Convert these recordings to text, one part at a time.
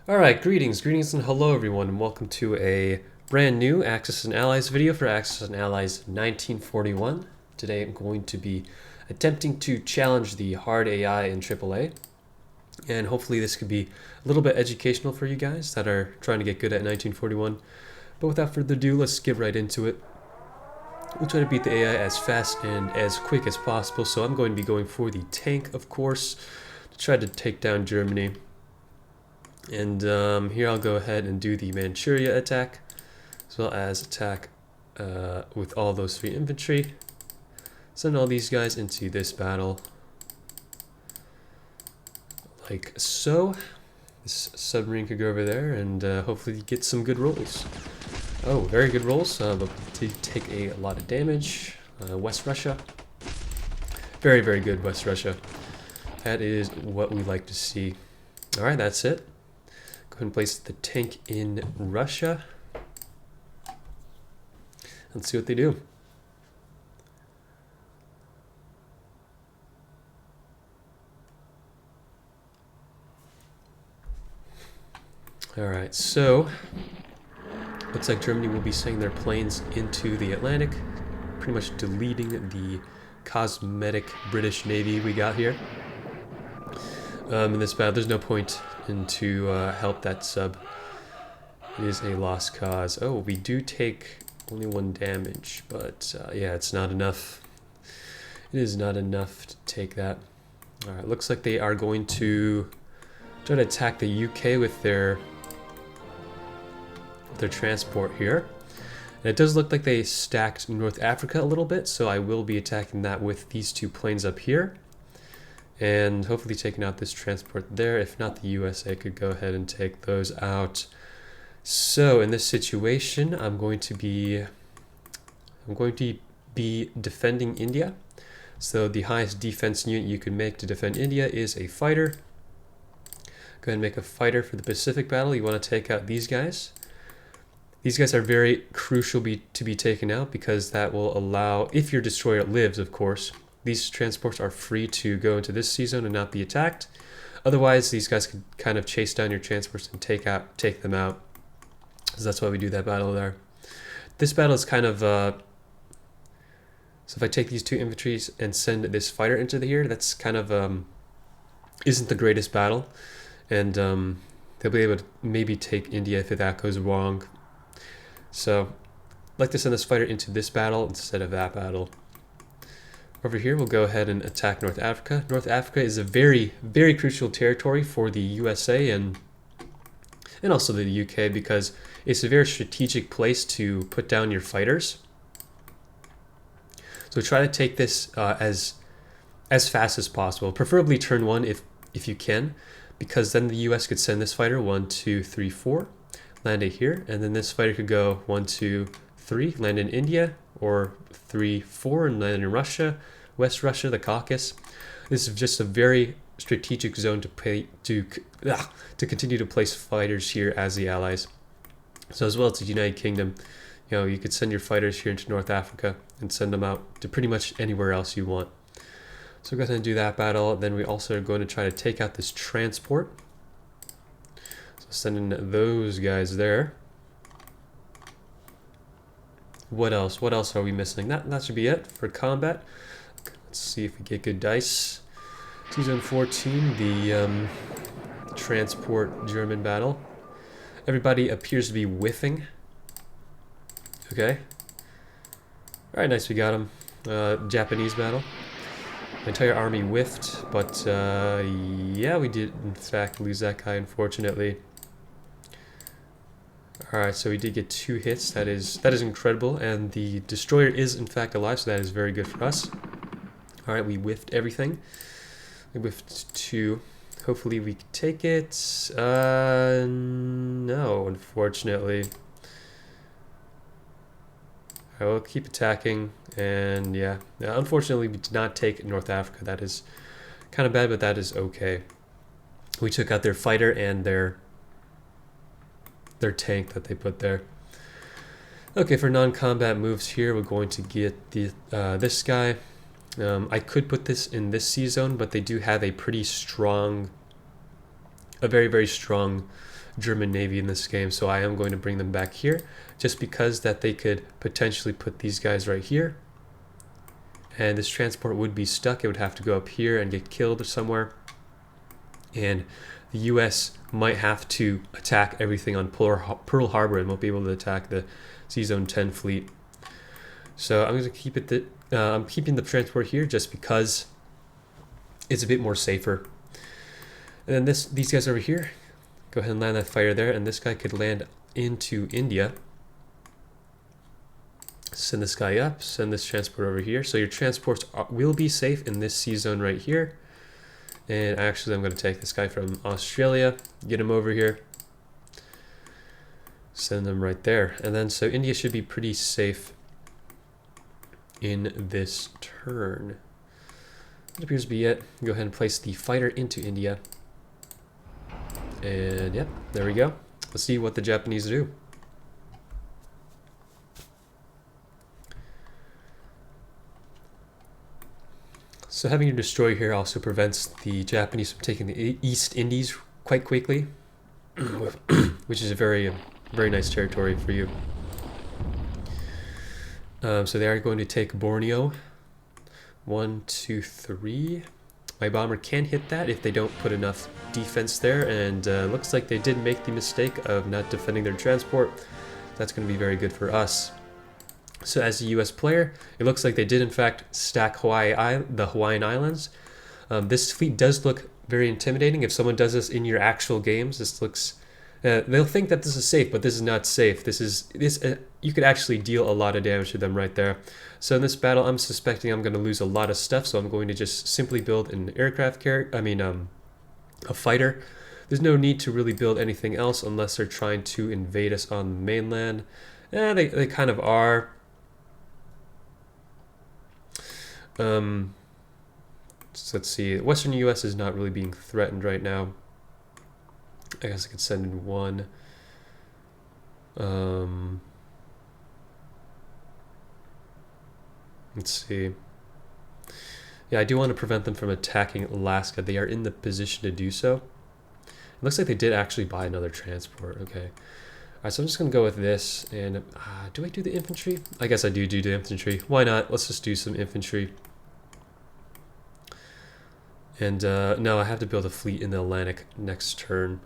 Alright, greetings and hello everyone, and welcome to a brand new Axis and Allies video for Axis and Allies 1941. Today I'm going to be attempting to challenge the hard AI in AAA, and hopefully this could be a little bit educational for you guys that are trying to get good at 1941. But without further ado, let's get right into it. We'll try to beat the AI as fast and as quick as possible, so I'm going to be going for the tank, of course, to try to take down Germany. And here I'll go ahead and do the Manchuria attack, as well as attack with all those 3 infantry. Send all these guys into this battle, like so. This submarine could go over there and hopefully get some good rolls. Oh, very good rolls, but they take a lot of damage. West Russia. Very, very good, West Russia. That is what we like to see. Alright, that's it. Go ahead and place the tank in Russia. Let's see what they do. Alright, so looks like Germany will be sending their planes into the Atlantic, pretty much deleting the cosmetic British Navy we got here. In this battle, there's no point to help that sub. It is a lost cause. Oh, we do take only 1 damage, but yeah, it's not enough. It is not enough to take that. Alright, looks like they are going to try to attack the UK with their transport here. And it does look like they stacked North Africa a little bit, so I will be attacking that with these 2 planes up here. And hopefully taking out this transport there. If not, the USA could go ahead and take those out. So in this situation, I'm going to be defending India. So the highest defense unit you can make to defend India is a fighter. Go ahead and make a fighter for the Pacific battle. You want to take out these guys. These guys are very crucial to be taken out, because that will allow, if your destroyer lives, of course, these transports are free to go into this sea zone and not be attacked. Otherwise, these guys could kind of chase down your transports and take them out. So that's why we do that battle there. This battle is kind of so if I take these 2 infantries and send this fighter into here, that's kind of isn't the greatest battle, and they'll be able to maybe take India if that goes wrong. So I'd like to send this fighter into this battle instead of that battle. Over here, we'll go ahead and attack North Africa. North Africa is a very, very crucial territory for the USA and also the UK, because it's a very strategic place to put down your fighters. So try to take this as fast as possible, preferably turn 1 if you can, because then the US could send this fighter 1, 2, 3, 4, land it here, and then this fighter could go 1, 2, 3, land in India, or 3, 4, and land in Russia, West Russia, the Caucasus. This is just a very strategic zone to continue to place fighters here as the Allies. So as well as the United Kingdom, you could send your fighters here into North Africa and send them out to pretty much anywhere else you want. So go ahead and do that battle. Then we also are going to try to take out this transport. So send in those guys there. What else? What else are we missing? That should be it for combat. Let's see if we get good dice. 2014, the transport German battle. Everybody appears to be whiffing. Okay. Alright, nice, we got him. Japanese battle. The entire army whiffed, but yeah, we did in fact lose that guy, unfortunately. Alright, so we did get 2 hits. That is incredible, and the destroyer is in fact alive, so that is very good for us. Alright, we whiffed everything. We whiffed 2. Hopefully we can take it. No, unfortunately. Alright, we'll keep attacking, and yeah. Unfortunately, we did not take North Africa. That is kind of bad, but that is okay. We took out their fighter and their tank that they put there. Okay, for non-combat moves here, we're going to get this guy. I could put this in this sea zone, but they do have a pretty strong a very, very strong German Navy in this game, so I am going to bring them back here, just because that they could potentially put these guys right here, and this transport would be stuck. It would have to go up here and get killed somewhere, and the US might have to attack everything on Pearl Harbor and won't be able to attack the Z-Zone 10 fleet. So I'm going to keep it. I'm keeping the transport here just because it's a bit more safer. And then these guys over here, go ahead and land that fighter there, and this guy could land into India. Send this guy up, send this transport over here. So your transports will be safe in this sea zone right here. And actually I'm going to take this guy from Australia, get him over here, send them right there. And then so India should be pretty safe in this turn. It appears to be it. Go ahead and place the fighter into India. And yep, there we go. Let's see what the Japanese do. So having a destroyer here also prevents the Japanese from taking the East Indies quite quickly, which is a very nice territory for you. So they are going to take Borneo. 1, 2, 3. My bomber can hit that if they don't put enough defense there, and looks like they did make the mistake of not defending their transport. That's going to be very good for us. So as a US player, it looks like they did in fact stack the Hawaiian Islands. This fleet does look very intimidating. If someone does this in your actual games, this looks... they'll think that this is safe, but this is not safe. You could actually deal a lot of damage to them right there. So in this battle, I'm suspecting I'm going to lose a lot of stuff, so I'm going to just simply build an aircraft carrier. A fighter. There's no need to really build anything else unless they're trying to invade us on the mainland. They kind of are. So let's see. Western US is not really being threatened right now. I guess I could send in one. Let's see. Yeah, I do want to prevent them from attacking Alaska. They are in the position to do so. It looks like they did actually buy another transport. Okay. Alright, so I'm just going to go with this. And do I do the infantry? I guess I do the infantry. Why not? Let's just do some infantry. And no, I have to build a fleet in the Atlantic next turn.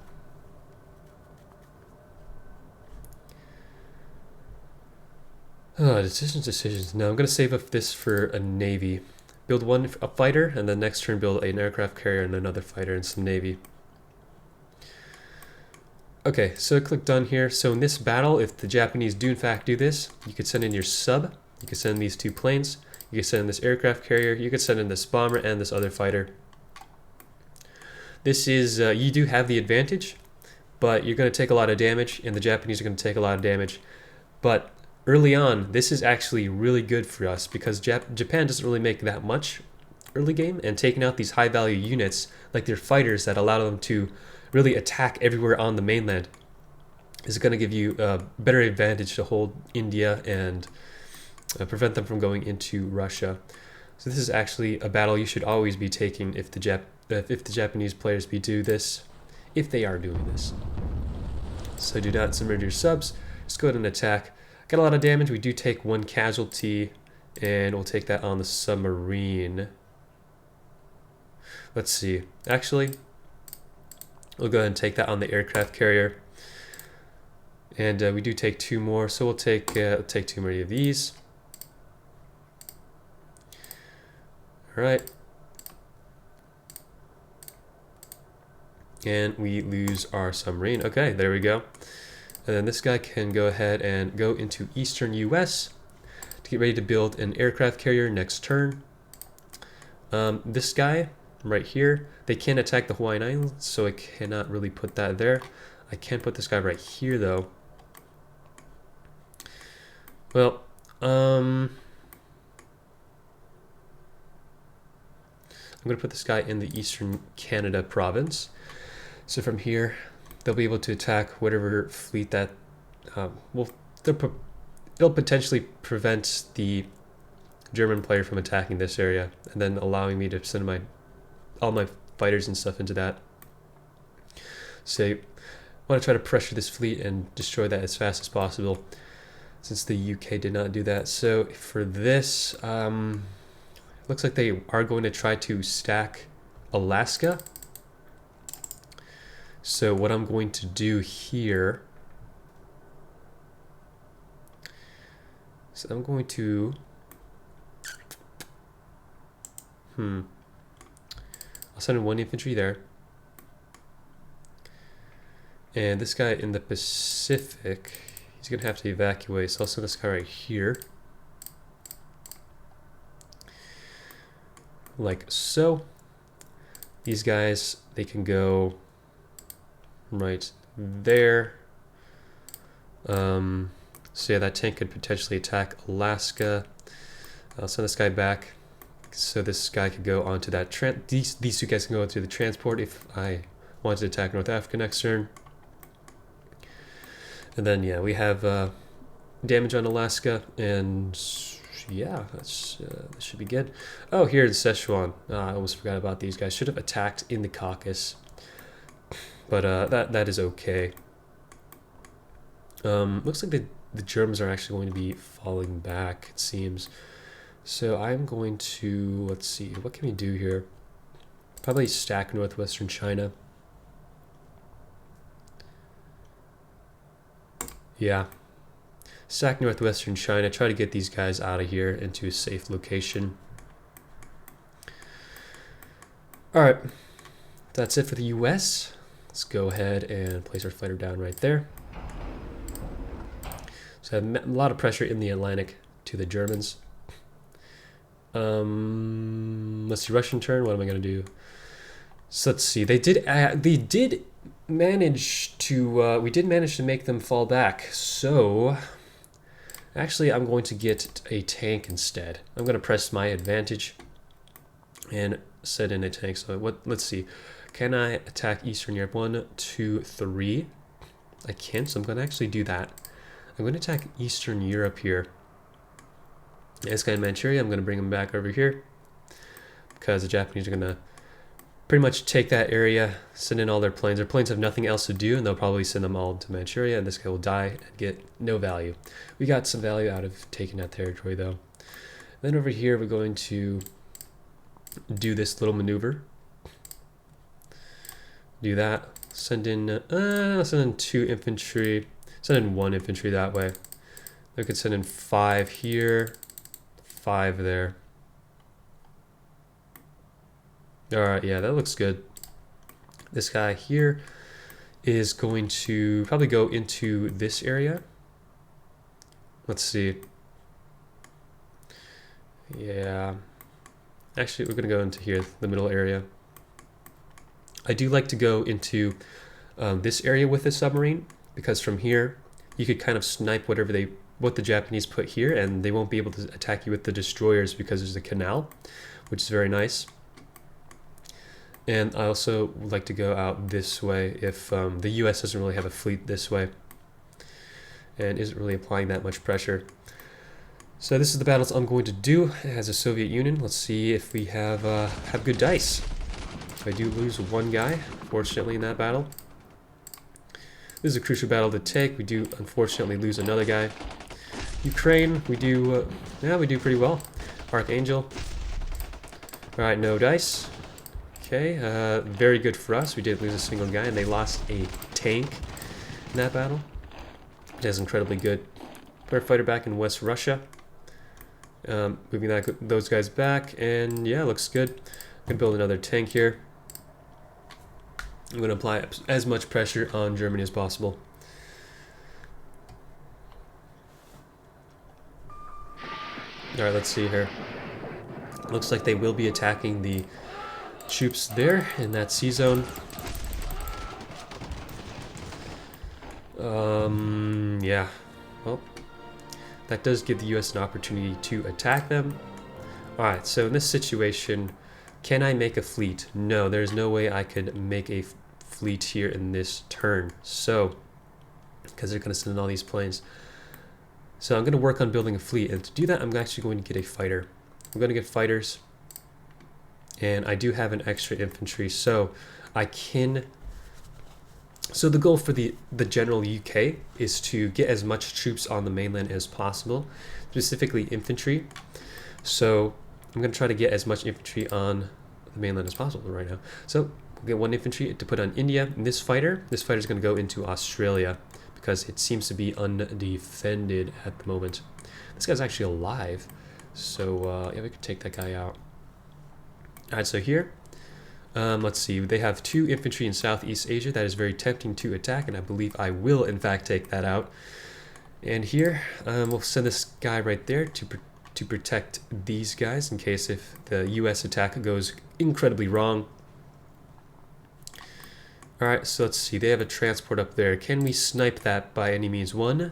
Oh, decisions. No, I'm going to save up this for a navy. Build a fighter, and then next turn build an aircraft carrier and another fighter and some navy. Okay, so I click done here. So in this battle, if the Japanese do in fact do this, you could send in your sub, you could send in these 2 planes, you could send in this aircraft carrier, you could send in this bomber and this other fighter. This is, you do have the advantage, but you're going to take a lot of damage, and the Japanese are going to take a lot of damage. But early on, this is actually really good for us because Japan doesn't really make that much early game, and taking out these high value units like their fighters that allow them to really attack everywhere on the mainland is going to give you a better advantage to hold India and prevent them from going into Russia. So this is actually a battle you should always be taking if the Japanese players do this, if they are doing this. So do not submerge your subs, just go ahead and attack. Got a lot of damage. We do take 1 casualty, and we'll take that on the submarine. Let's see. Actually, we'll go ahead and take that on the aircraft carrier. And we do take 2 more, so we'll take 2 more of these. All right. And we lose our submarine. Okay, there we go. And then this guy can go ahead and go into eastern US to get ready to build an aircraft carrier next turn. This guy right here, they can't attack the Hawaiian Islands, so I cannot really put that there. I can put this guy right here though. Well, I'm going to put this guy in the Eastern Canada province. So from here, they'll be able to attack whatever fleet that it'll potentially prevent the German player from attacking this area, and then allowing me to send all my fighters and stuff into that. So I want to try to pressure this fleet and destroy that as fast as possible, since the UK did not do that. So for this, looks like they are going to try to stack Alaska. So what I'm going to do here, so I'm going to, I'll send in 1 infantry there. And this guy in the Pacific, he's going to have to evacuate, so I'll send this guy right here. Like so. These guys, they can go right there. So yeah, that tank could potentially attack Alaska. I'll send this guy back, so this guy could go onto that these two guys can go into the transport if I wanted to attack North Africa next turn. And then yeah, we have damage on Alaska, and yeah, that should be good. Oh, here in Szechuan, I almost forgot about these guys. Should have attacked in the Caucasus, but that is okay. Looks like the Germans are actually going to be falling back, it seems. So I'm going to, let's see, what can we do here? Probably stack northwestern China. Yeah. Stack northwestern China, try to get these guys out of here into a safe location. Alright, that's it for the US. Let's go ahead and place our fighter down right there. So I have a lot of pressure in the Atlantic to the Germans. Let's see, Russian turn, what am I going to do? So let's see, we did manage to make them fall back. So actually, I'm going to get a tank instead. I'm going to press my advantage and set in a tank. So let's see. Can I attack Eastern Europe? 1, 2, 3. I can, so I'm going to actually do that. I'm going to attack Eastern Europe here. This guy in Manchuria, I'm going to bring him back over here, because the Japanese are going to pretty much take that area, send in all their planes. Their planes have nothing else to do, and they'll probably send them all to Manchuria, and this guy will die and get no value. We got some value out of taking that territory, though. Then over here, we're going to do this little maneuver. Do that. Send in 2 infantry. Send in 1 infantry that way. We could send in 5 here, 5 there. Alright, yeah, that looks good. This guy here is going to probably go into this area. Let's see. Yeah. Actually, we're going to go into here, the middle area. I do like to go into this area with the submarine, because from here you could kind of snipe what the Japanese put here, and they won't be able to attack you with the destroyers because there's a canal, which is very nice. And I also like to go out this way if the US doesn't really have a fleet this way and isn't really applying that much pressure. So this is the battles I'm going to do as a Soviet Union. Let's see if we have good dice. I do lose 1 guy, fortunately, in that battle. This is a crucial battle to take. We do unfortunately lose another guy. Ukraine, we do pretty well. Archangel. Alright, no dice. Okay, very good for us. We didn't lose a single guy, and they lost a tank in that battle. That is incredibly good. Put our fighter back in West Russia. Moving those guys back, and yeah, looks good. I'm going to build another tank here. I'm going to apply as much pressure on Germany as possible. Alright, let's see here. Looks like they will be attacking the troops there in that sea zone. Yeah. Well, that does give the US an opportunity to attack them. Alright, so in this situation, can I make a fleet? No, there's no way I could make a fleet here in this turn. So, because they're going to send in all these planes. So I'm going to work on building a fleet, and to do that I'm actually going to get a fighter. I'm going to get fighters, and I do have an extra infantry, so I can So the goal for the general UK is to get as much troops on the mainland as possible, specifically infantry. So I'm going to try to get as much infantry on the mainland as possible right now. So we'll get 1 infantry to put on India. And this fighter is going to go into Australia because it seems to be undefended at the moment. This guy's actually alive. So yeah, we could take that guy out. All right, so here, let's see. They have 2 infantry in Southeast Asia. That is very tempting to attack, and I believe I will, in fact, take that out. And here, we'll send this guy right there to protect these guys in case if the U.S. attack goes incredibly wrong. All right, so let's see. They have a transport up there. Can we snipe that by any means? 1,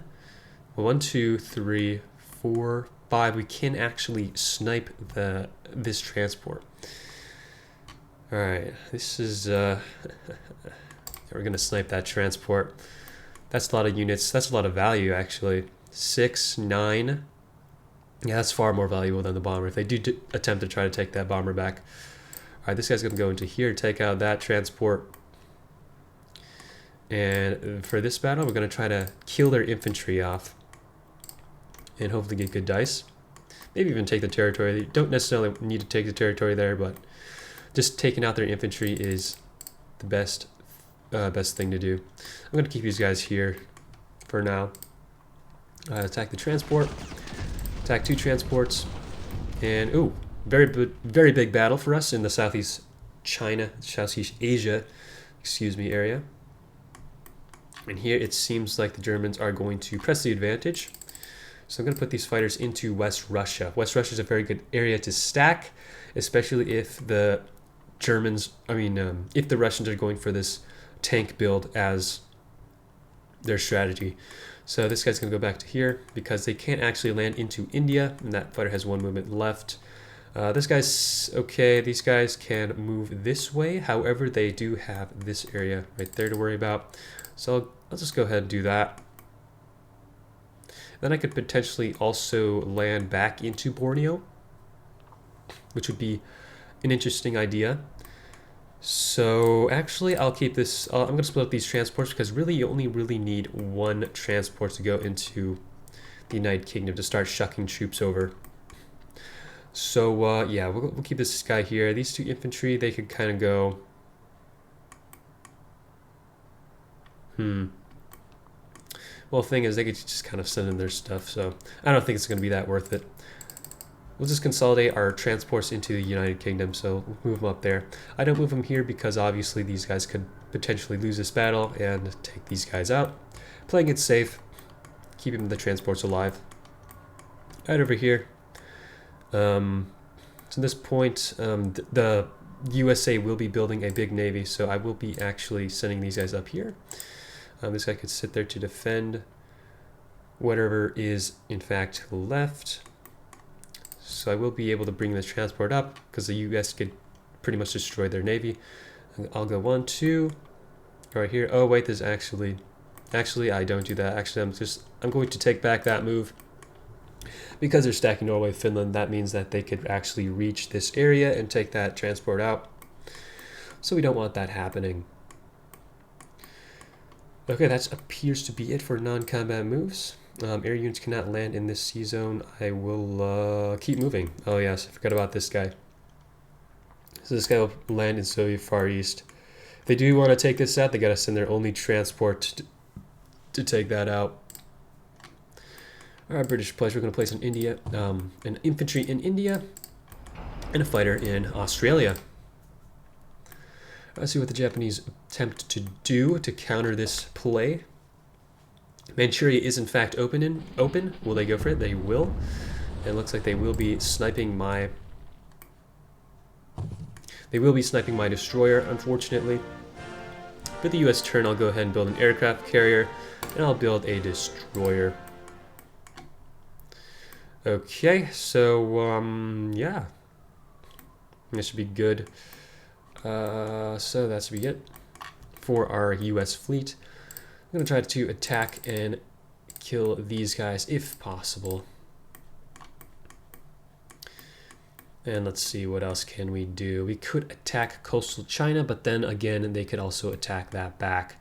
2, 3, 4, 5. We can actually snipe this transport. All right, this is we're gonna snipe that transport. That's a lot of units. That's a lot of value, actually. 6, 9. Yeah, that's far more valuable than the bomber. If they do attempt to try to take that bomber back. All right, this guy's gonna go into here, take out that transport. And for this battle, we're gonna try to kill their infantry off, and hopefully get good dice. Maybe even take the territory. They don't necessarily need to take the territory there, but just taking out their infantry is the best thing to do. I'm going to keep these guys here for now. Attack the transport. Attack 2 transports. And, ooh, very big battle for us in the Southeast Asia, area. And here it seems like the Germans are going to press the advantage. So I'm going to put these fighters into West Russia. West Russia is a very good area to stack, especially if the if the Russians are going for this tank build as their strategy. So this guy's going to go back to here because they can't actually land into India, and that fighter has 1 movement left. This guy's okay. These guys can move this way. However, they do have this area right there to worry about. So I'll just go ahead and do that. Then I could potentially also land back into Borneo, which would be an interesting idea. So actually, I'll keep this. I'm going to split up these transports because really you only really need 1 transport to go into the United Kingdom to start shucking troops over. So yeah, we'll keep this guy here. These 2 infantry, they could kind of go. Well, the thing is, they could just kind of send in their stuff, so I don't think it's going to be that worth it. We'll just consolidate our transports into the United Kingdom, so we'll move them up there. I don't move them here because obviously these guys could potentially lose this battle and take these guys out. Playing it safe, keeping the transports alive. Right over here. So at this point, the USA will be building a big navy, so I will be actually sending these guys up here. This guy could sit there to defend whatever is in fact left. So I will be able to bring this transport up because the US could pretty much destroy their navy. I'll go 1, 2, right here. Oh wait, there's actually I don't do that. Actually, I'm going to take back that move because they're stacking Norway, Finland. That means that they could actually reach this area and take that transport out. So we don't want that happening. Okay, that appears to be it for non-combat moves. Air units cannot land in this sea zone. I will keep moving. Oh yes, I forgot about this guy. So this guy will land in Soviet Far East. If they do want to take this out, they got to send their only transport to take that out. All right, British players, we're going to place in India, an infantry in India, and a fighter in Australia. Let's see what the Japanese attempt to do to counter this play. Manchuria is in fact open. Will they go for it? They will. And it looks like they will be sniping my destroyer, unfortunately. For the US turn, I'll go ahead and build an aircraft carrier, and I'll build a destroyer. Okay, so yeah. This should be good. So that should be it for our US fleet. I'm going to try to attack and kill these guys if possible. And let's see, what else can we do? We could attack coastal China, but then again, they could also attack that back.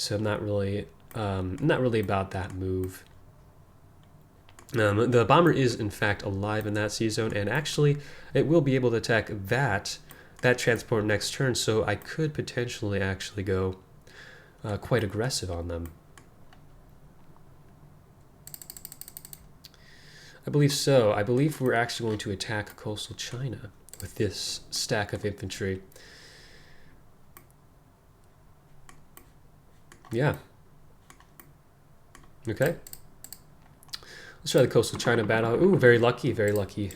So I'm not really about that move. The bomber is in fact alive in that sea zone, and actually it will be able to attack that transport next turn, so I could potentially actually go quite aggressive on them. I believe so. I believe we're actually going to attack coastal China with this stack of infantry. Yeah. Okay. Let's try the coastal China battle. Ooh, very lucky, very lucky.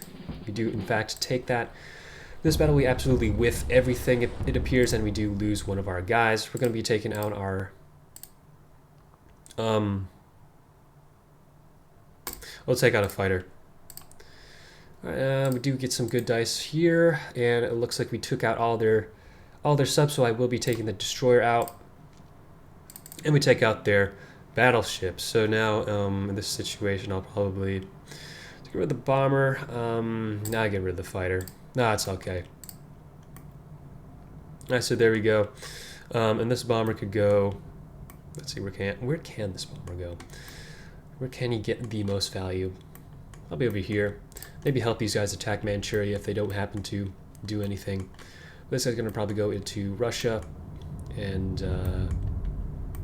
We do, in fact, take that. This battle, we absolutely whiff everything, it appears, and we do lose one of our guys. We're going to be taking out our... We'll take out a fighter. We do get some good dice here, and it looks like we took out all their subs, so I will be taking the destroyer out. And we take out their battleships. So now, in this situation, I'll probably get rid of the bomber. Now I get rid of the fighter. Nah, it's okay. Alright, so there we go. And this bomber could go... Let's see, where can this bomber go? Where can he get the most value? I'll be over here. Maybe help these guys attack Manchuria if they don't happen to do anything. This guy's going to probably go into Russia and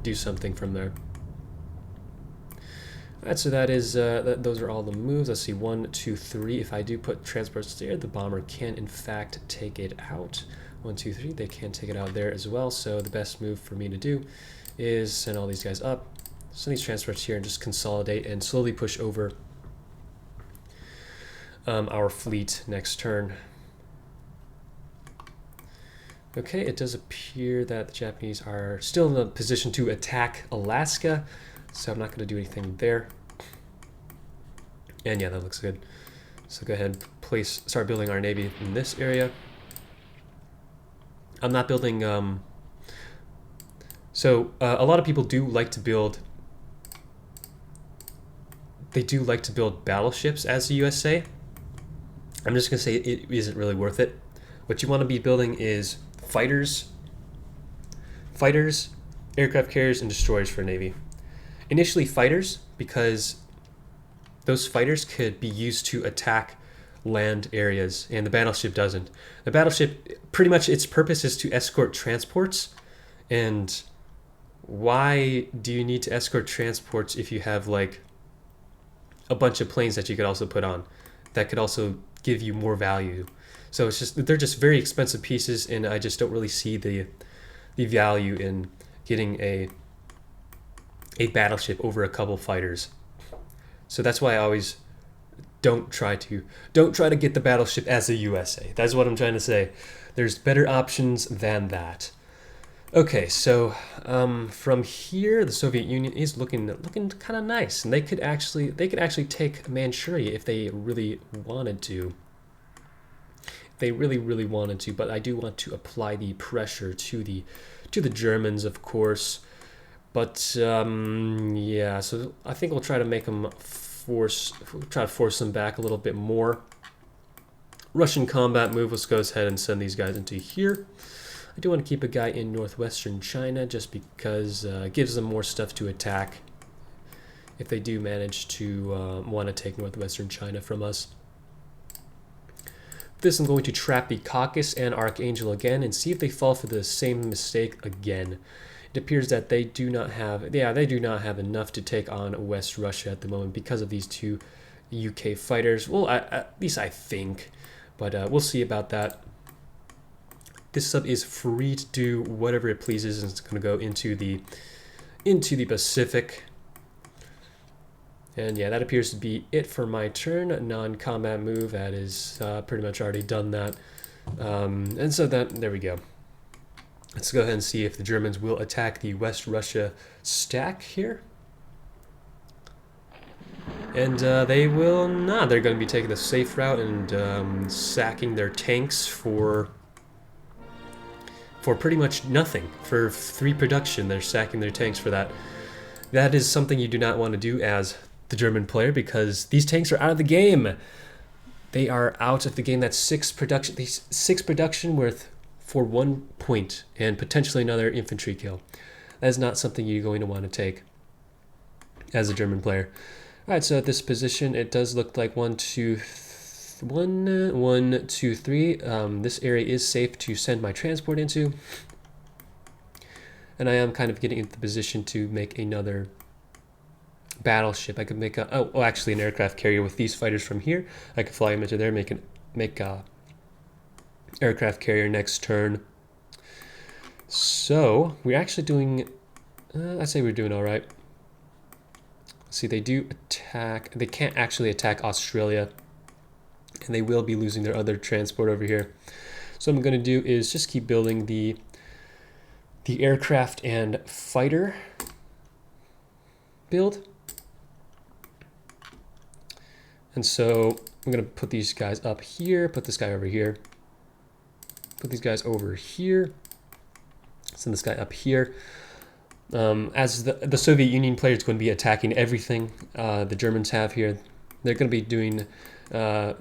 do something from there. Alright, so that is those are all the moves. Let's see, 1, 2, 3. If I do put transports there, the bomber can in fact take it out. 1, 2, 3. They can take it out there as well. So the best move for me to do is send all these guys up, send these transports here, and just consolidate and slowly push over our fleet next turn. Okay, it does appear that the Japanese are still in a position to attack Alaska, so I'm not going to do anything there. And yeah, that looks good. So go ahead and start building our navy in this area. I'm not building... a lot of people do like to build... They do like to build battleships as the USA. I'm just going to say it isn't really worth it. What you want to be building is fighters, aircraft carriers, and destroyers for Navy. Initially fighters, because those fighters could be used to attack land areas, and the battleship doesn't. The battleship, pretty much its purpose is to escort transports, and why do you need to escort transports if you have like a bunch of planes that you could also put on that could also give you more value? So it's just, they're just very expensive pieces, and I just don't really see the value in getting a battleship over a couple fighters. So that's why I always don't try to get the battleship as a USA. That's what I'm trying to say. There's better options than that. Okay, so from here, the Soviet Union is looking kind of nice, and they could actually take Manchuria if they really wanted to. They really wanted to, but I do want to apply the pressure to the Germans, of course. But yeah, so I think we'll try to make them force them back a little bit more. Russian combat move. Let's go ahead and send these guys into here. I do want to keep a guy in northwestern China just because it gives them more stuff to attack if they do manage to want to take northwestern China from us. This I'm going to trap the Caucasus and Archangel again and see if they fall for the same mistake again. It appears that they do not have enough to take on West Russia at the moment because of these two UK fighters. Well, at least I think, but we'll see about that. This sub is free to do whatever it pleases, and it's going to go into the Pacific. And yeah, that appears to be it for my turn. Non-combat move, that is pretty much already done that. And so there we go. Let's go ahead and see if the Germans will attack the West Russia stack here. And they will not. They're going to be taking the safe route and sacking their tanks for pretty much nothing. For 3 production, they're sacking their tanks for that. That is something you do not want to do as the German player, because these tanks are out of the game. They are out of the game. That's 6 production. These 6 production worth for 1 point and potentially another infantry kill. That is not something you're going to want to take as a German player. All right, so at this position, it does look like 1, 2, 3. This area is safe to send my transport into. And I am kind of getting into the position to make another battleship. I could make actually an aircraft carrier with these fighters from here. I could fly them into there, make a aircraft carrier next turn. So we're actually doing, I'd say we're doing all right. See, they do attack. They can't actually attack Australia, and they will be losing their other transport over here. So what I'm going to do is just keep building the aircraft and fighter build. And so I'm going to put these guys up here, put this guy over here, put these guys over here, send this guy up here. As the Soviet Union player is going to be attacking everything the Germans have here, they're going to be doing the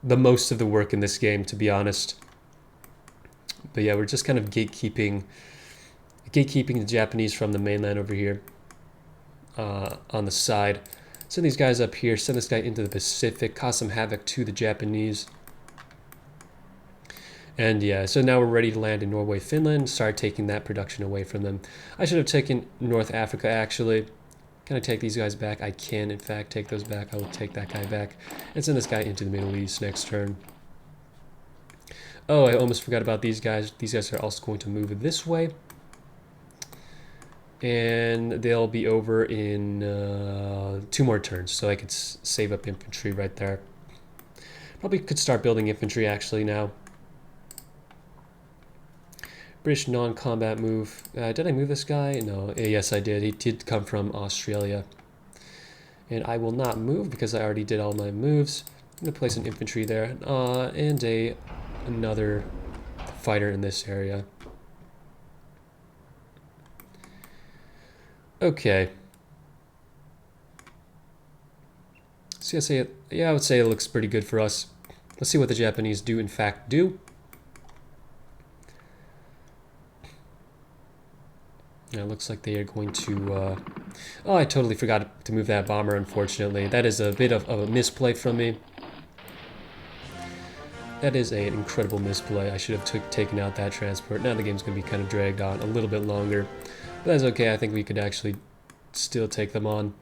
most of the work in this game, to be honest. But yeah, we're just kind of gatekeeping the Japanese from the mainland over here on the side. Send these guys up here, send this guy into the Pacific, cause some havoc to the Japanese. And yeah, so now we're ready to land in Norway, Finland, start taking that production away from them. I should have taken North Africa, actually. Can I take these guys back? I can, in fact, take those back. I will take that guy back and send this guy into the Middle East next turn. Oh, I almost forgot about these guys. These guys are also going to move this way. And they'll be over in 2 more turns, so I could save up infantry right there. Probably could start building infantry, actually, now. British non-combat move. Did I move this guy? No. Yes, I did. He did come from Australia. And I will not move because I already did all my moves. I'm going to place an infantry there and another fighter in this area. Okay. So I would say it looks pretty good for us. Let's see what the Japanese do in fact do. Yeah, it looks like they are going to... Oh, I totally forgot to move that bomber, unfortunately. That is a bit of a misplay from me. That is an incredible misplay. I should have taken out that transport. Now the game's going to be kind of dragged on a little bit longer. But that's okay. I think we could actually still take them on.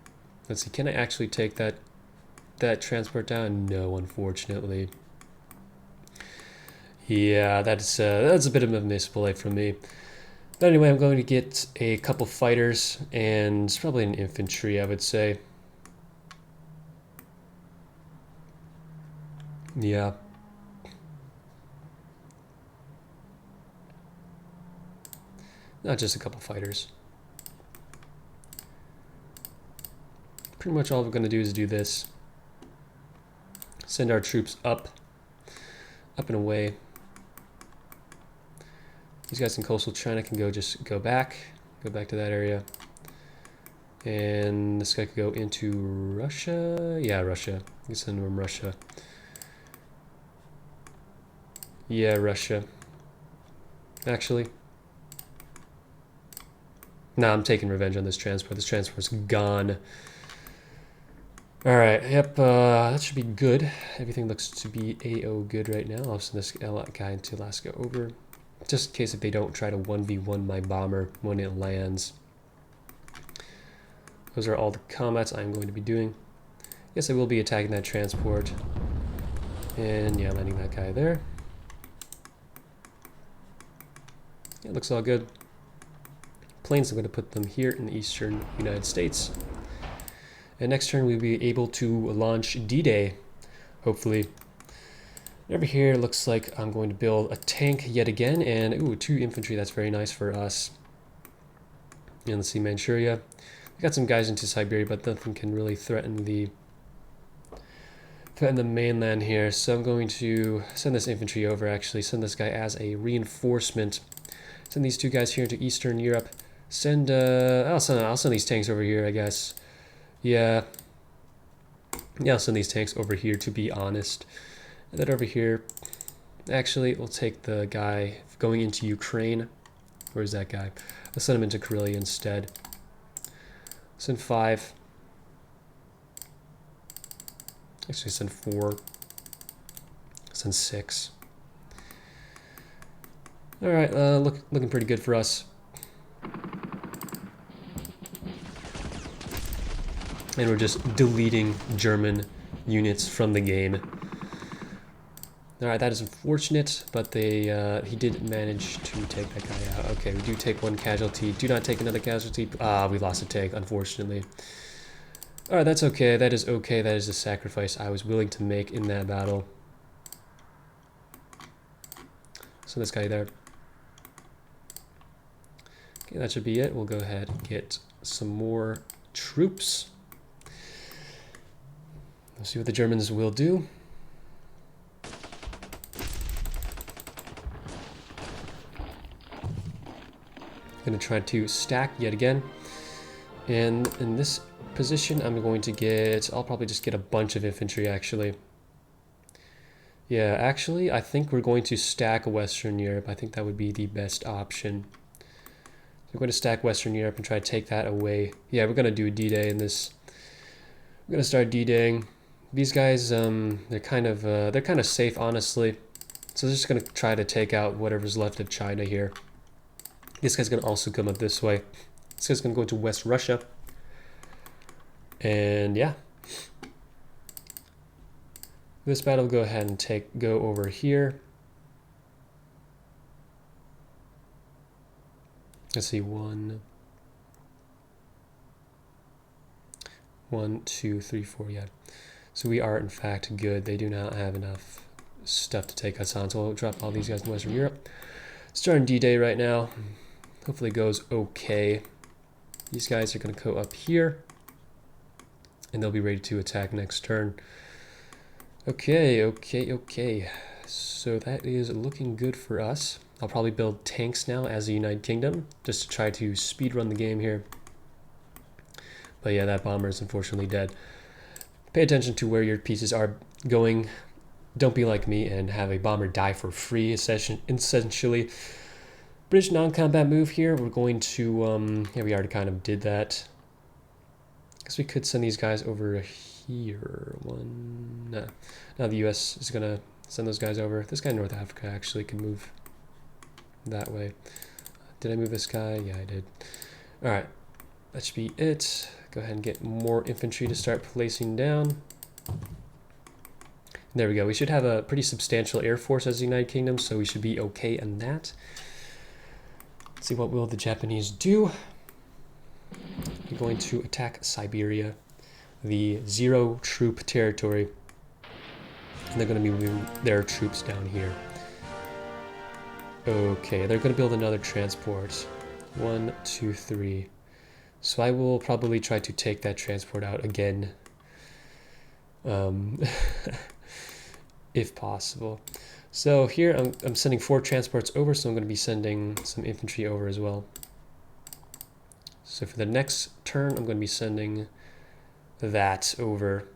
Let's see. Can I actually take that transport down? No, unfortunately. Yeah, that's a bit of a misplay from me. But anyway, I'm going to get a couple fighters and probably an infantry, I would say. Yeah. Not just a couple fighters. Pretty much all we're going to do is do this. Send our troops up and away. These guys in coastal China can go back to that area. And this guy could go into Russia. Yeah, Russia. You can send him Russia. Yeah, Russia. Actually. Nah, I'm taking revenge on this transport. This transport's gone. Alright, yep, that should be good. Everything looks to be A-O good right now. I'll send this guy into Alaska over. Just in case if they don't try to 1v1 my bomber when it lands. Those are all the combats I'm going to be doing. Yes, I will be attacking that transport. And yeah, landing that guy there. It looks all good. Planes, I'm going to put them here in the eastern United States. And next turn we'll be able to launch D-Day, hopefully. Over here it looks like I'm going to build a tank yet again, and ooh, 2 infantry, that's very nice for us. And let's see, Manchuria. We got some guys into Siberia, but nothing can really threaten the mainland here. So I'm going to send this infantry over, actually. Send this guy as a reinforcement. Send these 2 guys here into Eastern Europe. I'll send these tanks over here, I guess. Yeah, I'll send these tanks over here, to be honest. And then over here, actually, we'll take the guy going into Ukraine. Where's that guy? Let's send him into Karelia instead. Send 5. Actually, send 4. Send 6. All right, looking pretty good for us. And we're just deleting German units from the game. All right, that is unfortunate, but he did manage to take that guy out. Okay, we do take 1 casualty. Do not take another casualty. Ah, we lost a tank, unfortunately. All right, that's okay. That is okay. That is a sacrifice I was willing to make in that battle. So this guy there. Okay, that should be it. We'll go ahead and get some more troops. Let's see what the Germans will do. Going to try to stack yet again. And in this position, I'll probably just get a bunch of infantry actually. Yeah, actually, I think we're going to stack Western Europe. I think that would be the best option. So we're going to stack Western Europe and try to take that away. Yeah, we're going to do a D-Day in this. We're going to start D-Daying. These guys, they're kind of safe, honestly. So they're just going to try to take out whatever's left of China here. This guy's going to also come up this way. This guy's going to go into West Russia. And yeah. This battle will go ahead and go over here. Let's see, 1, 2, 3, 4, yeah. So we are in fact good. They do not have enough stuff to take us on. So we'll drop all these guys in Western Europe. Starting D-Day right now. Hopefully it goes okay. These guys are going to go up here. And they'll be ready to attack next turn. Okay. So that is looking good for us. I'll probably build tanks now as the United Kingdom, just to try to speed run the game here. But yeah, that bomber is unfortunately dead. Pay attention to where your pieces are going. Don't be like me and have a bomber die for free, essentially. British non-combat move here. We're going to, yeah, we already kind of did that. Guess we could send these guys over here. No. Now the US is gonna send those guys over. This guy in North Africa actually can move that way. Did I move this guy? Yeah, I did. All right, that should be it. Go ahead and get more infantry to start placing down. There we go. We should have a pretty substantial air force as the United Kingdom, so we should be okay in that. Let's see, what will the Japanese do? We're going to attack Siberia, the 0 troop territory. And they're going to be moving their troops down here. Okay, they're going to build another transport. 1, 2, 3. So I will probably try to take that transport out again. If possible. So here I'm sending 4 transports over, so I'm going to be sending some infantry over as well. So for the next turn, I'm going to be sending that over.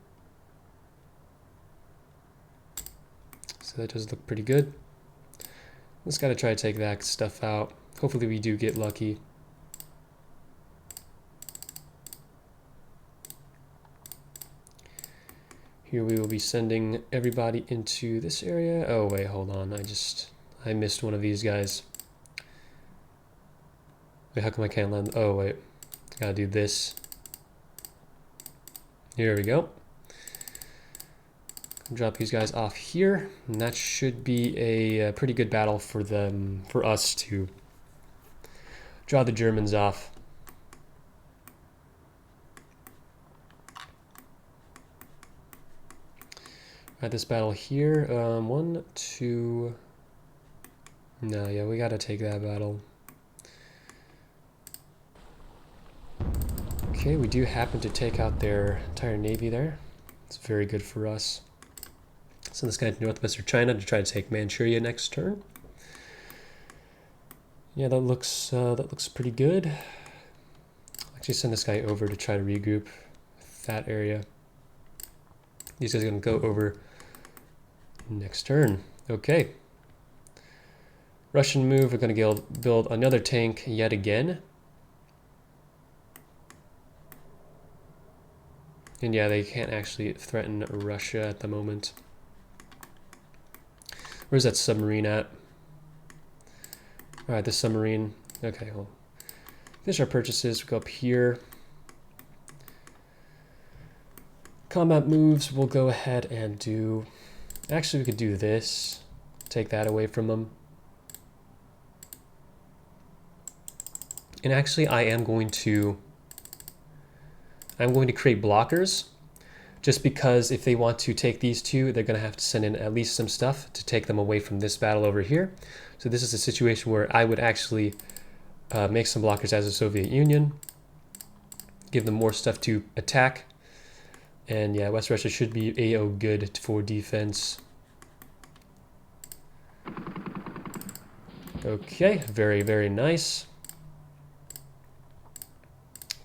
So that does look pretty good. Just got to try to take that stuff out. Hopefully we do get lucky. Here we will be sending everybody into this area. Oh wait, hold on. I missed one of these guys. Wait, how come I can't land? Oh wait, gotta do this. Here we go. Drop these guys off here, and that should be a pretty good battle for us to draw the Germans off. At this battle here, 1, 2. No, yeah, we gotta take that battle. Okay, we do happen to take out their entire navy there. It's very good for us. Send this guy to northwestern China to try to take Manchuria next turn. Yeah, that looks pretty good. I'll actually send this guy over to try to regroup that area. These guys are going to go over next turn. Okay. Russian move, we're going to build another tank yet again. And yeah, they can't actually threaten Russia at the moment. Where's that submarine at? All right, the submarine. Okay, we'll finish our purchases. We go up here. Combat moves, we'll go ahead and do... Actually, we could do this. Take that away from them. And actually, I'm going to create blockers, just because if they want to take these two, they're going to have to send in at least some stuff to take them away from this battle over here. So this is a situation where I would actually make some blockers as a Soviet Union, give them more stuff to attack. And yeah, West Russia should be AO good for defense. Okay, very, very nice.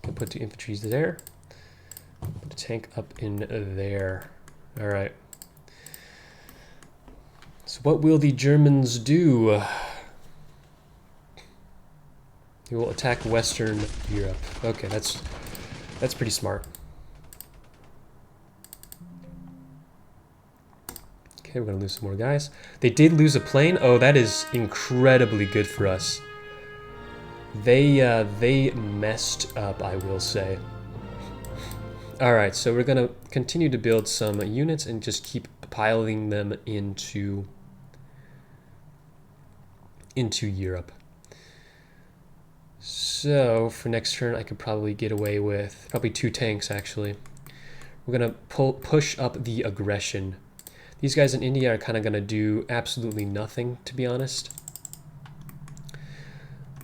Can put 2 infantries there. Put a tank up in there. All right. So what will the Germans do? They will attack Western Europe. Okay, that's pretty smart. Okay, we're gonna lose some more guys. They did lose a plane. Oh, that is incredibly good for us. They messed up, I will say. All right, so we're gonna continue to build some units and just keep piling them into Europe. So for next turn, I could probably get away with probably 2 tanks, actually. We're gonna push up the aggression. These guys in India are kind of gonna do absolutely nothing, to be honest.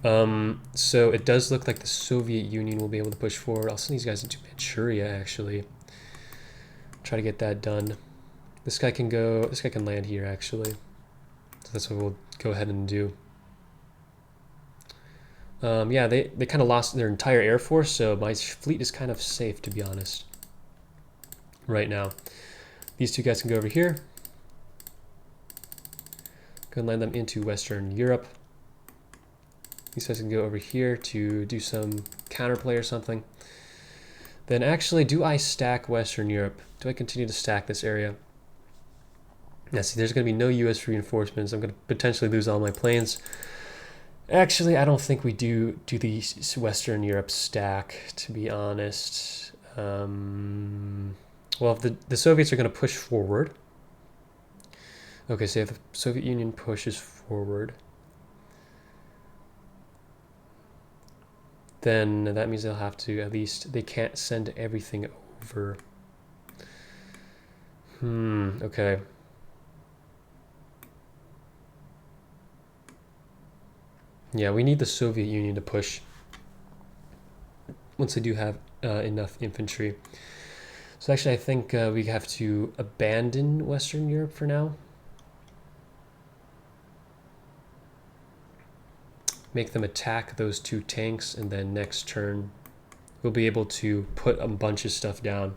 So it does look like the Soviet Union will be able to push forward. I'll send these guys into Manchuria, actually. Try to get that done. This guy can land here, actually. So that's what we'll go ahead and do. Yeah, they kind of lost their entire air force, so my fleet is kind of safe, to be honest, right now. These 2 guys can go over here. Go and land them into Western Europe. These guys can go over here to do some counterplay or something. Then actually, do I stack Western Europe? Do I continue to stack this area? Yeah, see, there's going to be no U.S. reinforcements. I'm going to potentially lose all my planes. Actually, I don't think we do the Western Europe stack, to be honest. Well, if the Soviets are going to push forward. Okay, so if the Soviet Union pushes forward, then that means they'll have to, at least, they can't send everything over. Okay. Yeah, we need the Soviet Union to push once they do have enough infantry. So actually, I think we have to abandon Western Europe for now. Make them attack those 2 tanks, and then next turn we'll be able to put a bunch of stuff down.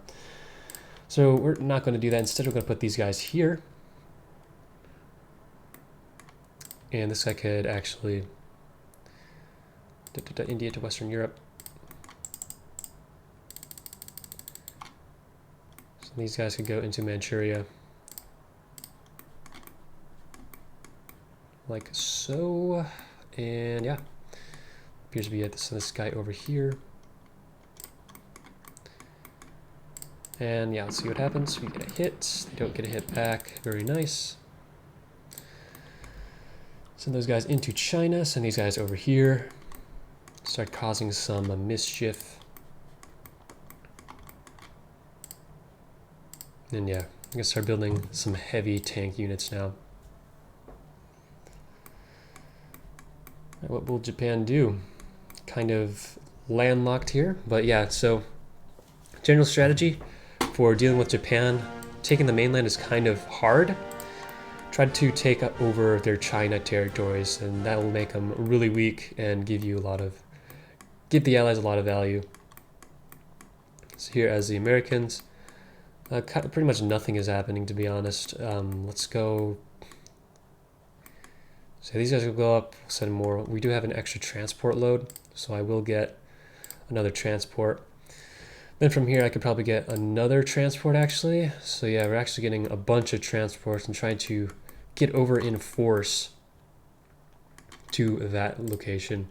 So we're not going to do that. Instead, we're going to put these guys here. And this guy could actually... India to Western Europe. So these guys could go into Manchuria. Like so. And yeah. Appears to be this guy over here. And yeah, let's see what happens. We get a hit. They don't get a hit back. Very nice. Send those guys into China. Send these guys over here. Start causing some mischief. And yeah, I'm gonna start building some heavy tank units now. What will Japan do? Kind of landlocked here, but yeah, so general strategy for dealing with Japan, taking the mainland is kind of hard. Try to take over their China territories, and that will make them really weak and give the Allies a lot of value. So here, as the Americans, pretty much nothing is happening, to be honest. Let's go. So these guys will go up, send more. We do have an extra transport load, so I will get another transport. Then from here I could probably get another transport actually. So yeah, we're actually getting a bunch of transports and trying to get over in force to that location.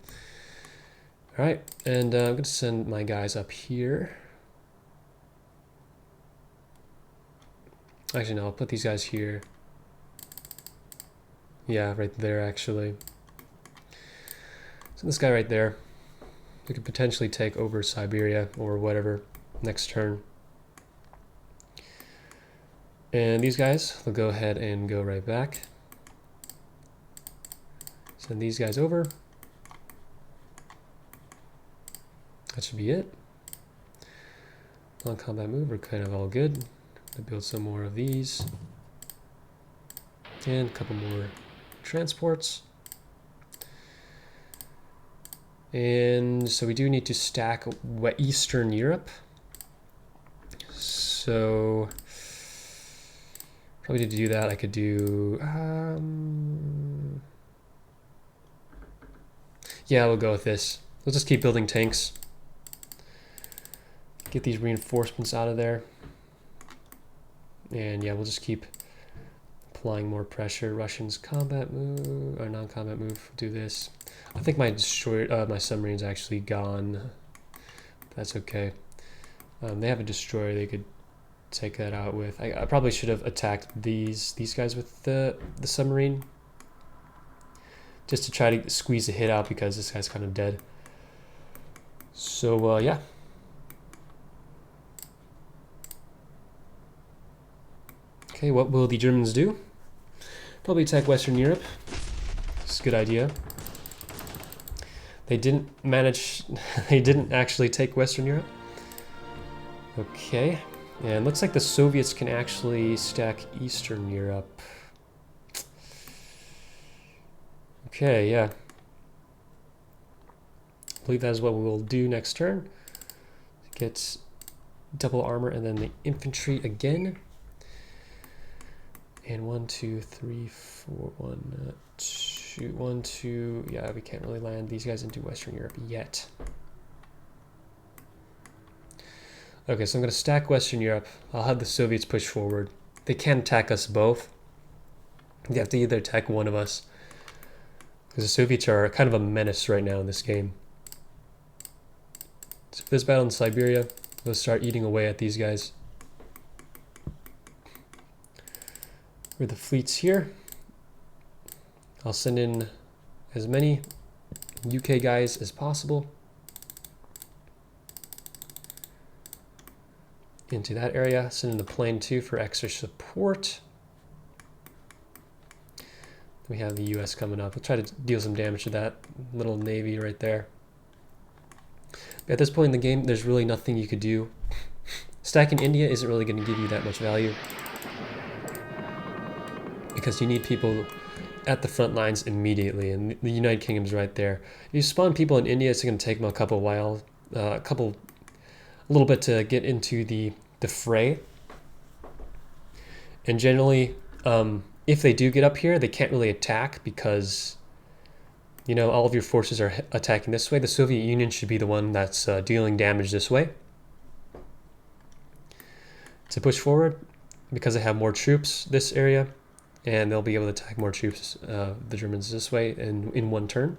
All right, and I'm going to send my guys up here. Actually, no, I'll put these guys here. Yeah, right there, actually. So this guy right there, we could potentially take over Siberia or whatever next turn. And these guys, they'll go ahead and go right back. Send these guys over. That should be it. Non-combat move, we're kind of all good. I'll build some more of these. And a couple more transports. And so we do need to stack Eastern Europe. So probably to do that, I could do... yeah, we'll go with this. We'll just keep building tanks. Get these reinforcements out of there. And yeah, we'll just keep applying more pressure. Russians combat move, or non-combat move, do this. I think my destroyer, my submarine's actually gone. That's okay. They have a destroyer they could take that out with. I probably should have attacked these guys with the submarine. Just to try to squeeze a hit out because this guy's kind of dead. So yeah. Okay, what will the Germans do? Probably attack Western Europe. It's a good idea. They didn't manage, they didn't actually take Western Europe. Okay, and looks like the Soviets can actually stack Eastern Europe. Okay, yeah. I believe that is what we will do next turn. Get double armor and then the infantry again. And 1, 2, 3, 4, 1, 2, 1, 2. Yeah, we can't really land these guys into Western Europe yet. Okay, so I'm going to stack Western Europe. I'll have the Soviets push forward. They can attack us both. They have to either attack one of us. Because the Soviets are kind of a menace right now in this game. So for this battle in Siberia, we'll start eating away at these guys. With the fleets here, I'll send in as many UK guys as possible into that area. Send in the plane too for extra support. We have the US coming up. We'll try to deal some damage to that little navy right there. But at this point in the game, there's really nothing you could do. Stacking India isn't really going to give you that much value, because you need people at the front lines immediately, and the United Kingdom's right there. If you spawn people in India, it's going to take them a little bit to get into the fray. And generally, if they do get up here, they can't really attack because, you know, all of your forces are attacking this way. The Soviet Union should be the one that's dealing damage this way. To push forward, because they have more troops this area, and they'll be able to attack more troops, the Germans this way in one turn.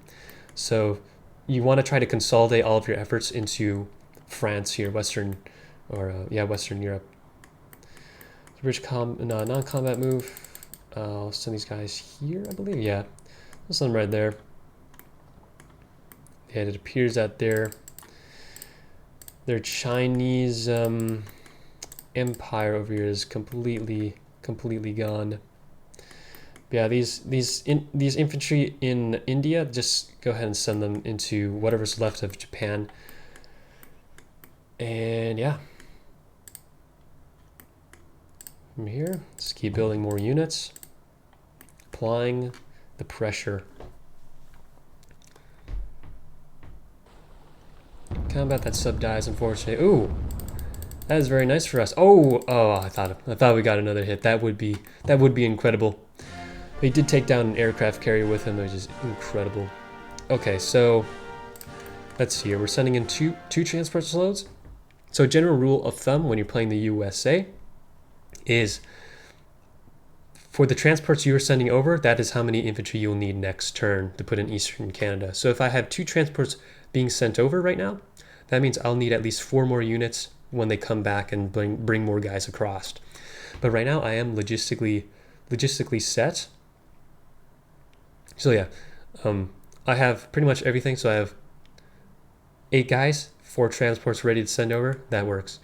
So you want to try to consolidate all of your efforts into France here, Western Europe. British non-combat move. I'll send these guys here, I believe. Yeah, I'll send them right there. And it appears that their Chinese empire over here is completely gone. Yeah, these infantry in India, just go ahead and send them into whatever's left of Japan. And yeah, from here, just keep building more units, applying the pressure. Combat, that sub dies, unfortunately. Ooh, that is very nice for us. Oh, I thought we got another hit. That would be incredible. He did take down an aircraft carrier with him, which is incredible. Okay, so let's see here. We're sending in two transport loads. So general rule of thumb when you're playing the USA is for the transports you're sending over, that is how many infantry you'll need next turn to put in Eastern Canada. So if I have 2 transports being sent over right now, that means I'll need at least 4 more units when they come back and bring more guys across. But right now I am logistically set. So yeah, I have pretty much everything. So I have 8 guys, 4 transports ready to send over. That works.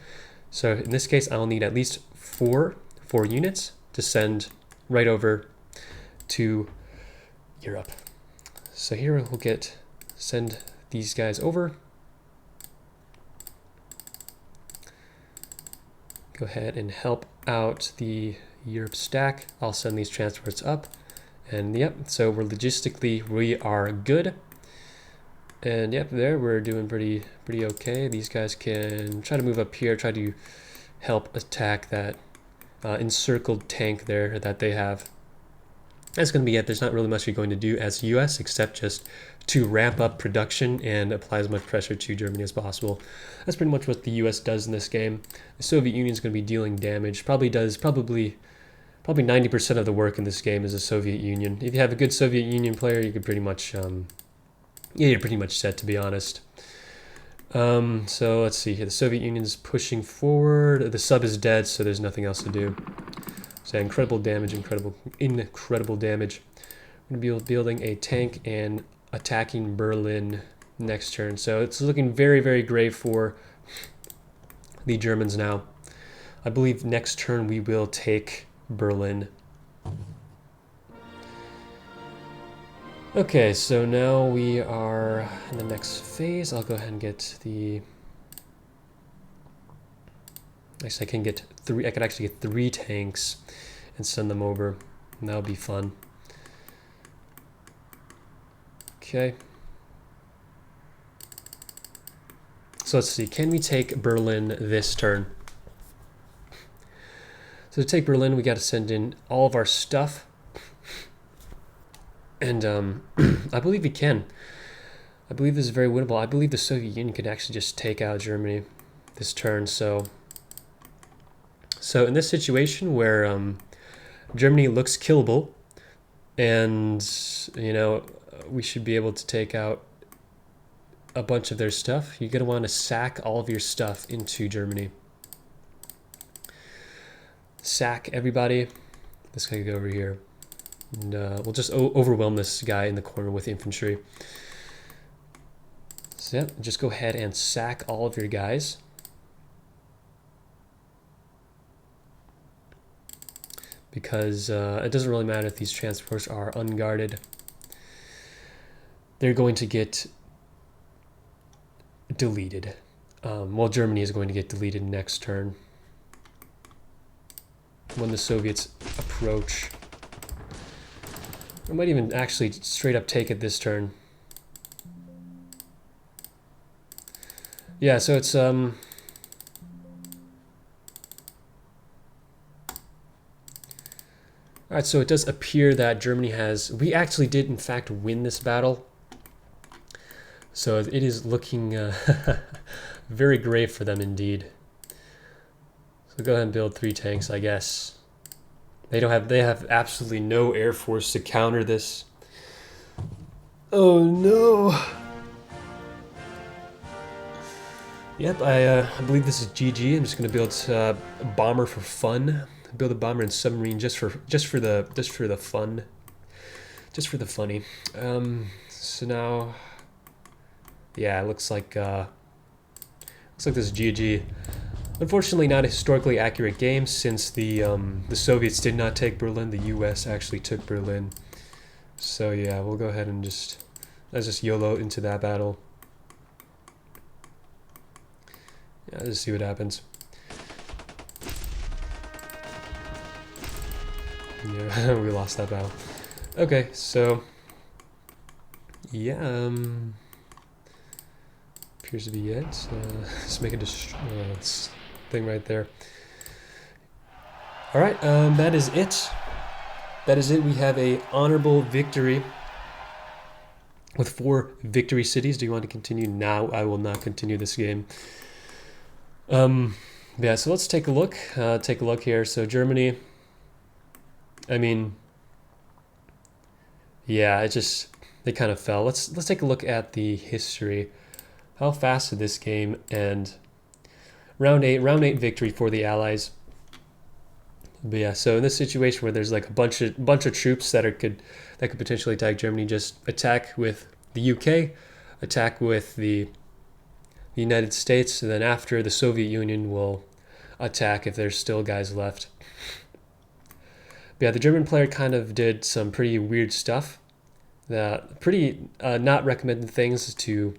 So in this case, I'll need at least 4 units to send right over to Europe. So here we'll send these guys over. Go ahead and help out the Europe stack. I'll send these transports up. And yep, so we are good. And yep, there we're doing pretty okay. These guys can try to move up here, try to help attack that encircled tank there that they have. That's going to be it. There's not really much you're going to do as US except just to ramp up production and apply as much pressure to Germany as possible. That's pretty much what the US does in this game. The Soviet Union is going to be dealing damage. Probably 90% of the work in this game is the Soviet Union. If you have a good Soviet Union player, you could pretty much you're pretty much set, to be honest. So let's see here. The Soviet Union is pushing forward. The sub is dead, so there's nothing else to do. So incredible damage. I'm going to be building a tank and attacking Berlin next turn. So it's looking very grave for the Germans now. I believe next turn we will take Berlin. Okay, so now we are in the next phase. I'll go ahead and get the... Actually, I could actually get 3 tanks and send them over, and that'll be fun. Okay. So let's see, can we take Berlin this turn? So to take Berlin, we got to send in all of our stuff. And I believe we can. I believe this is very winnable. I believe the Soviet Union could actually just take out Germany this turn. So in this situation where Germany looks killable, and we should be able to take out a bunch of their stuff, you're going to want to sack all of your stuff into Germany. Sack everybody. This guy could go over here. And we'll just overwhelm this guy in the corner with infantry. So yep, just go ahead and sack all of your guys. Because it doesn't really matter if these transports are unguarded. They're going to get deleted. Well, Germany is going to get deleted next turn when the Soviets approach. I might even actually straight up take it this turn. Yeah, so it's all right, so it does appear that Germany we actually did in fact win this battle. So it is looking very grave for them indeed. So go ahead and build 3 tanks, I guess. They have absolutely no air force to counter this. Oh no. Yep, I believe this is GG. I'm just gonna build a bomber for fun. Build a bomber and submarine just for the fun. Just for the funny. So now, yeah, it looks like this is GG. Unfortunately, not a historically accurate game since the Soviets did not take Berlin. The U.S. actually took Berlin. So yeah, we'll go ahead and let's just YOLO into that battle. Yeah, let's just see what happens. Yeah, we lost that battle. Okay, so yeah, appears to be it. Let's make a thing right there. All right, that is it. That is it. We have a honorable victory with 4 victory cities. Do you want to continue? Now I will not continue this game. Yeah, so let's take a look. Take a look here. So Germany, I mean, yeah, they kind of fell. Let's take a look at the history. How fast did this game end? Round eight victory for the Allies. But yeah, so in this situation where there's like a bunch of troops that could potentially attack Germany, just attack with the UK, attack with the United States, and then after the Soviet Union will attack if there's still guys left. But yeah, the German player kind of did some pretty weird stuff. Pretty not recommended things to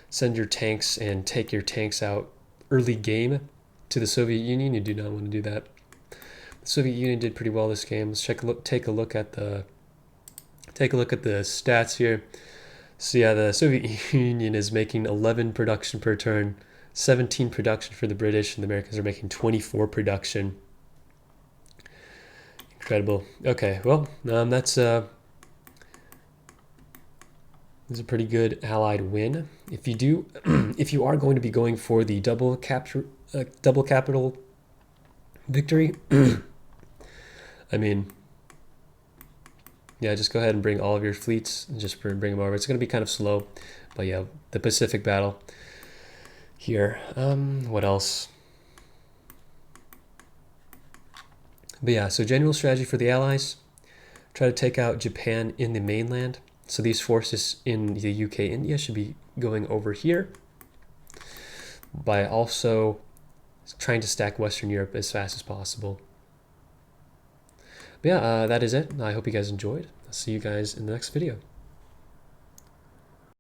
send your tanks and take your tanks out early game to the Soviet Union. You do not want to do that. The Soviet Union did pretty well this game. Let's take a look at the stats here. So yeah, the Soviet Union is making 11 production per turn, 17 production for the British, and the Americans are making 24 production. Incredible. Okay, well, that's a pretty good Allied win. If you are going to be going for the double capital victory, I mean, yeah, just go ahead and bring all of your fleets and just bring them over. It's going to be kind of slow, but yeah, the Pacific battle here. What else? But yeah, so general strategy for the Allies: try to take out Japan in the mainland. So these forces in the UK, India should be going over here, by also trying to stack Western Europe as fast as possible. But yeah, that is it. I hope you guys enjoyed. I'll see you guys in the next video.